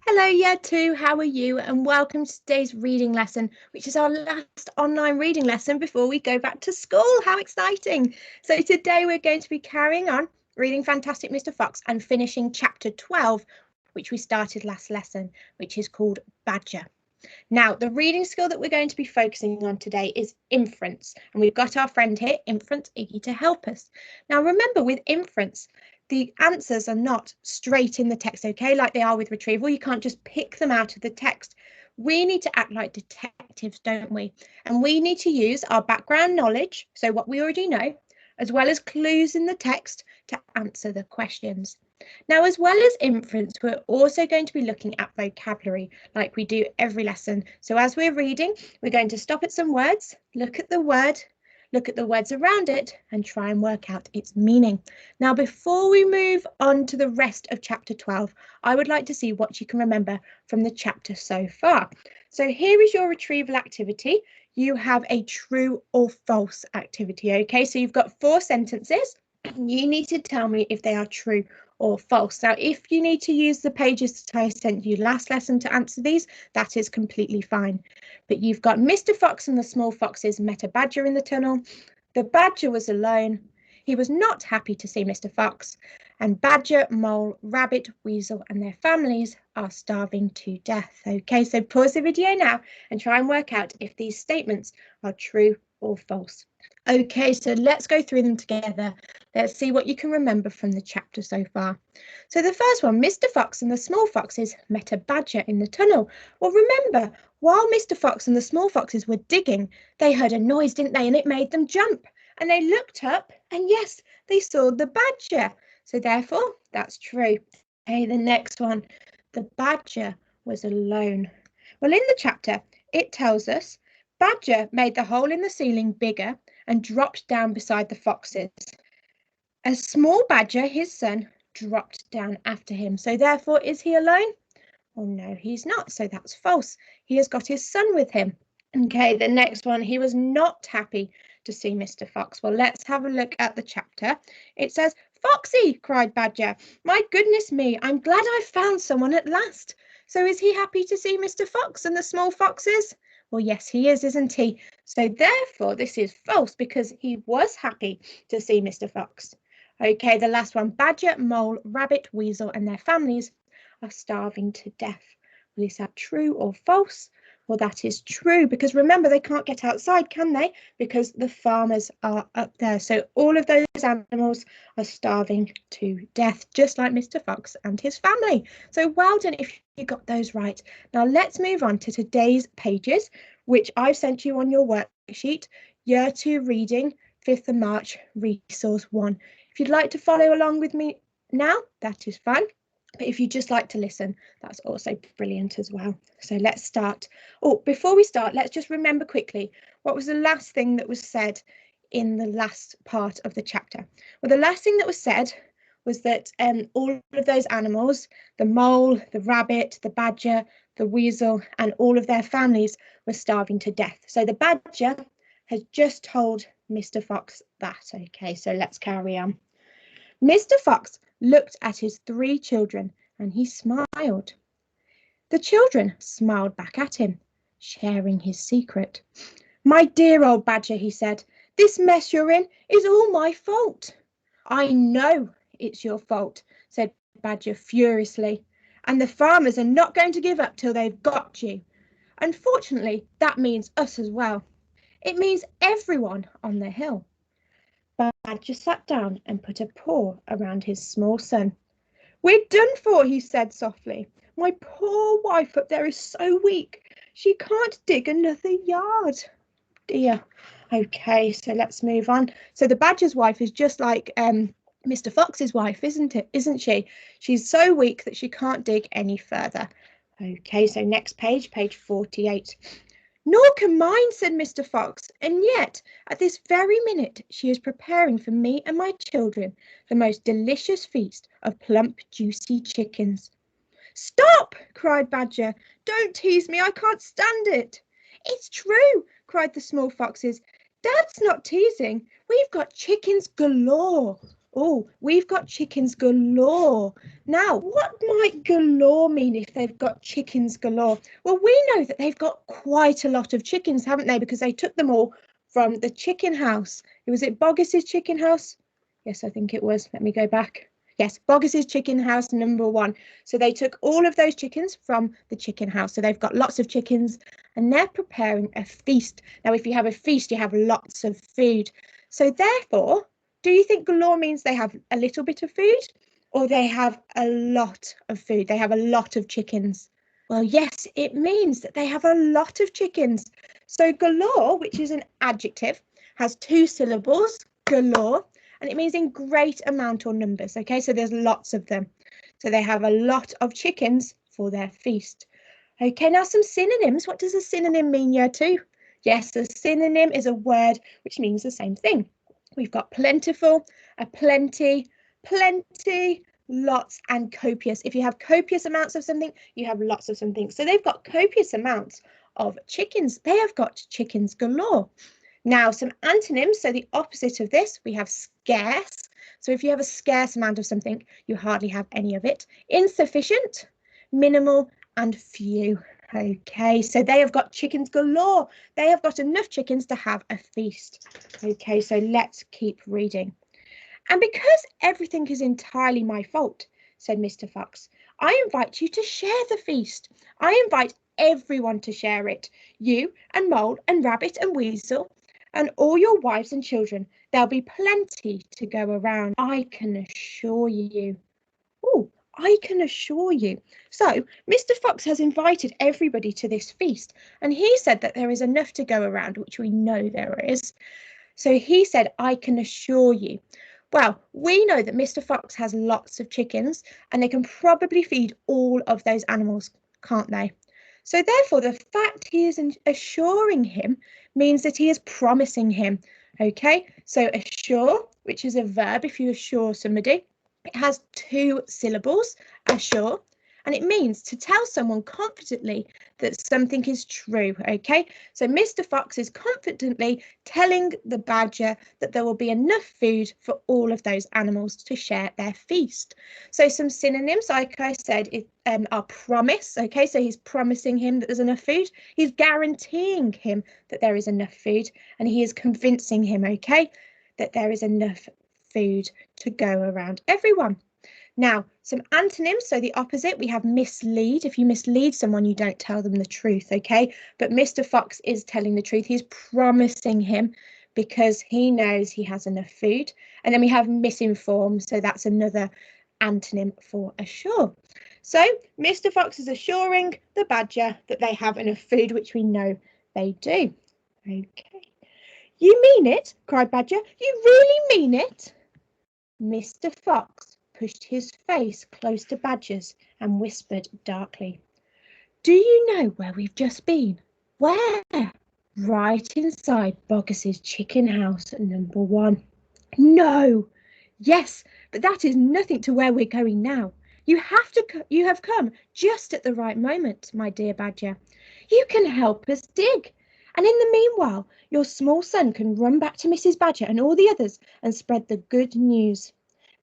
Hello, Year 2, how are you? And welcome to today's reading lesson, which is our last online reading lesson before we go back to school. How exciting! So today we're going to be carrying on reading Fantastic Mr. Fox and finishing chapter 12, which we started last lesson, which is called Badger. Now, the reading skill that we're going to be focusing on today is inference, and we've got our friend here, Inference Iggy, to help us. Now, remember, with inference, the answers are not straight in the text, okay, like they are with retrieval. You can't just pick them out of the text. We need to act like detectives, don't we? And we need to use our background knowledge, so what we already know, as well as clues in the text to answer the questions. Now, as well as inference, we're also going to be looking at vocabulary like we do every lesson. So as we're reading, we're going to stop at some words, look at the word, look at the words around it and try and work out its meaning. Now, before we move on to the rest of chapter 12, I would like to see what you can remember from the chapter so far. So here is your retrieval activity. You have a true or false activity, okay? So you've got 4 sentences. You need to tell me if they are true or false. Now, if you need to use the pages that I sent you last lesson to answer these, that is completely fine. But you've got Mr. Fox and the small foxes met a badger in the tunnel. The badger was alone. He was not happy to see Mr. Fox. And badger, mole, rabbit, weasel and their families are starving to death. Okay, so pause the video now and try and work out if these statements are true or false. Okay, so let's go through them together. Let's see what you can remember from the chapter so far. So the first one, Mr. Fox and the small foxes met a badger in the tunnel. Well, remember, while Mr. Fox and the small foxes were digging, they heard a noise, didn't they? And it made them jump. And they looked up and yes, they saw the badger. So therefore, that's true. Okay, the next one, the badger was alone. Well, in the chapter, it tells us Badger made the hole in the ceiling bigger and dropped down beside the foxes. A small badger, his son, dropped down after him. So therefore, is he alone? Well, no, he's not. So that's false. He has got his son with him. Okay, the next one, he was not happy to see Mr. Fox. Well, let's have a look at the chapter. It says, Foxy, cried Badger. My goodness me, I'm glad I found someone at last. So is he happy to see Mr. Fox and the small foxes? Well, yes, he is, isn't he? So therefore, this is false because he was happy to see Mr. Fox. Okay, the last one, Badger, mole, rabbit, weasel and their families are starving to death. Well, is that true or false? Well, that is true because remember, they can't get outside, can they? Because the farmers are up there. So all of those animals are starving to death, just like Mr. Fox and his family. So well done if you got those right. Now let's move on to today's pages, which I've sent you on your worksheet, Year 2 Reading, 5th of March, Resource 1. If you'd like to follow along with me now, that is fine. But if you just like to listen, that's also brilliant as well. So let's start. Oh, before we start, let's just remember quickly, what was the last thing that was said in the last part of the chapter? Well, the last thing that was said was that all of those animals, the mole, the rabbit, the badger, the weasel, and all of their families were starving to death. So the badger has just told Mr. Fox that. Okay, so let's carry on. Mr. Fox looked at his 3 children and he smiled. The children smiled back at him, sharing his secret. My dear old badger, he said, this mess you're in is all my fault. I know it's your fault, said Badger furiously, and the farmers are not going to give up till they've got you. Unfortunately, that means us as well. It means everyone on the hill. Badger sat down and put a paw around his small son. We're done for, he said softly. My poor wife up there is so weak. She can't dig another yard. Dear. Okay, so let's move on. So the badger's wife is just like Mr. Fox's wife, isn't she? She's so weak that she can't dig any further. Okay, so next page, page 48. Nor can mine, said Mr. Fox, and yet at this very minute she is preparing for me and my children the most delicious feast of plump, juicy chickens. Stop, cried Badger. Don't tease me, I can't stand it. It's true, cried the small foxes. Dad's not teasing. We've got chickens galore. Oh, we've got chickens galore. Now, what might galore mean if they've got chickens galore? Well, we know that they've got quite a lot of chickens, haven't they? Because they took them all from the chicken house. Was it Boggis's chicken house? Yes, I think it was. Let me go back. Yes, Boggis's chicken house #1. So they took all of those chickens from the chicken house. So they've got lots of chickens and they're preparing a feast. Now, if you have a feast, you have lots of food. So therefore, do you think galore means they have a little bit of food or they have a lot of food? They have a lot of chickens. Well, yes, it means that they have a lot of chickens. So galore, which is an adjective, has 2 syllables, galore, and it means in great amount or numbers. Okay, so there's lots of them. So they have a lot of chickens for their feast. Okay, now some synonyms. What does a synonym mean, year 2? Yes, a synonym is a word which means the same thing. We've got plentiful, a plenty, plenty, lots, and copious. If you have copious amounts of something, you have lots of something. So they've got copious amounts of chickens. They have got chickens galore. Now, some antonyms. So the opposite of this, we have scarce. So if you have a scarce amount of something, you hardly have any of it. Insufficient, minimal, and few. Okay, so they have got chickens galore. They have got enough chickens to have a feast. Okay, so let's keep reading. And because everything is entirely my fault, said Mr. Fox, I invite you to share the feast. I invite everyone to share it. You and Mole and Rabbit and Weasel and all your wives and children. There'll be plenty to go around, I can assure you. Oh, I can assure you. So Mr. Fox has invited everybody to this feast, and he said that there is enough to go around, which we know there is. So he said, I can assure you. Well, we know that Mr. Fox has lots of chickens, and they can probably feed all of those animals, can't they? So therefore, the fact he is assuring him means that he is promising him. Okay, so assure, which is a verb if you assure somebody. It has 2 syllables, assure, and it means to tell someone confidently that something is true. Okay, so Mr. Fox is confidently telling the badger that there will be enough food for all of those animals to share their feast. So some synonyms, like I said, are promise. Okay, so he's promising him that there's enough food. He's guaranteeing him that there is enough food, and he is convincing him, okay, that there is enough food to go around everyone. Now, some antonyms. So the opposite, we have mislead. If you mislead someone, you don't tell them the truth, okay? But Mr. Fox is telling the truth. He's promising him because he knows he has enough food. And then we have misinform. So that's another antonym for assure. So Mr. Fox is assuring the badger that they have enough food, which we know they do. Okay. You mean it? Cried Badger. You really mean it? Mr. Fox pushed his face close to Badger's and whispered darkly, do you know where we've just been? Where? Right inside Boggis's chicken house #1. No. Yes, but that is nothing to where we're going now. You have come just at the right moment, my dear Badger. You can help us dig. And in the meanwhile, your small son can run back to Mrs. Badger and all the others and spread the good news.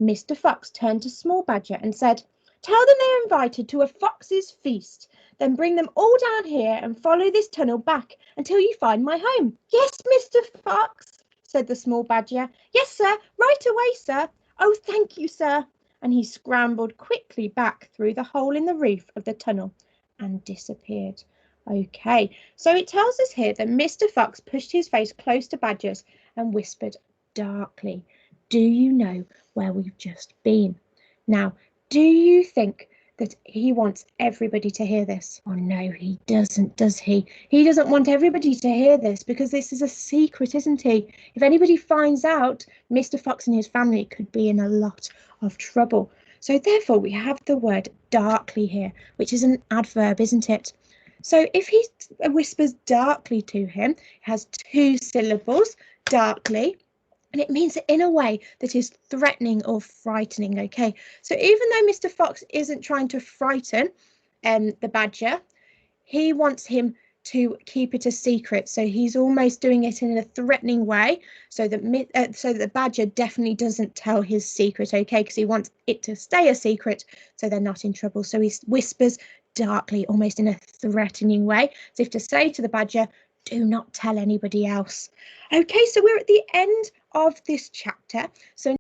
Mr. Fox turned to Small Badger and said, tell them they're invited to a fox's feast. Then bring them all down here and follow this tunnel back until you find my home. Yes, Mr. Fox, said the Small Badger. Yes, sir, right away, sir. Oh, thank you, sir. And he scrambled quickly back through the hole in the roof of the tunnel and disappeared. Okay, so it tells us here that Mr. Fox pushed his face close to Badger's and whispered darkly, do you know where we've just been? Now, do you think that he wants everybody to hear this? Oh, no, he doesn't, does he? He doesn't want everybody to hear this because this is a secret, isn't he? If anybody finds out, Mr. Fox and his family could be in a lot of trouble. So therefore, we have the word darkly here, which is an adverb, isn't it? So if he whispers darkly to him, it has 2 syllables, darkly, and it means it in a way that is threatening or frightening, okay? So even though Mr. Fox isn't trying to frighten the badger, he wants him to keep it a secret. So he's almost doing it in a threatening way, so that the badger definitely doesn't tell his secret, okay, because he wants it to stay a secret so they're not in trouble. So he whispers darkly, almost in a threatening way, as if to say to the badger, do not tell anybody else. Okay, so we're at the end of this chapter. So